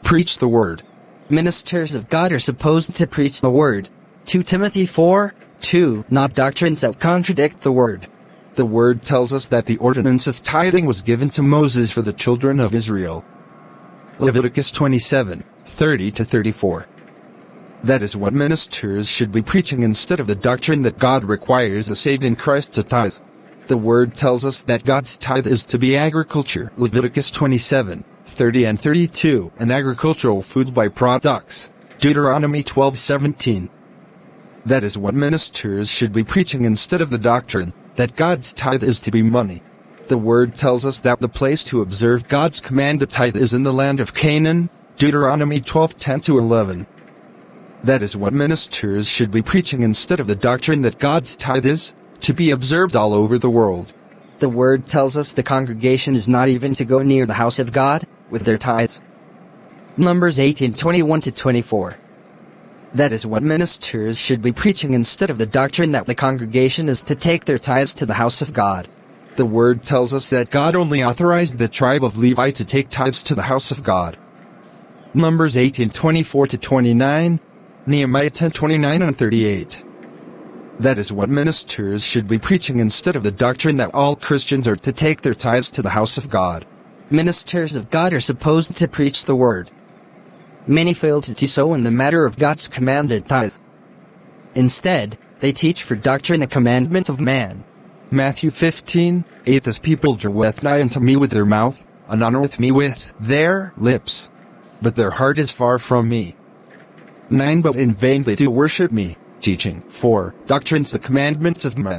preach the word. Ministers of God are supposed to preach the word. 2 Timothy 4:2, not doctrines that contradict the word. The word tells us that the ordinance of tithing was given to Moses for the children of Israel. Leviticus 27:30-34. That is what ministers should be preaching instead of the doctrine that God requires the saved in Christ to tithe. The word tells us that God's tithe is to be agriculture, Leviticus 27:30-32, and agricultural food by-products, Deuteronomy 12:17. That is what ministers should be preaching instead of the doctrine that God's tithe is to be money. The word tells us that the place to observe God's command to tithe is in the land of Canaan, Deuteronomy 12:10-11. That is what ministers should be preaching instead of the doctrine that God's tithe is to be observed all over the world. The word tells us the congregation is not even to go near the house of God with their tithes. Numbers 18:21-24. That is what ministers should be preaching instead of the doctrine that the congregation is to take their tithes to the house of God. The word tells us that God only authorized the tribe of Levi to take tithes to the house of God. Numbers 18:24-29, Nehemiah 10:29-38. That is what ministers should be preaching instead of the doctrine that all Christians are to take their tithes to the house of God. Ministers of God are supposed to preach the word. Many fail to do so in the matter of God's commanded tithe. Instead, they teach for doctrine a commandment of man. Matthew 15:8. This people draweth nigh unto me with their mouth, and honoreth me with their lips, but their heart is far from me. 9. But in vain they do worship me, teaching for doctrines the commandments of men.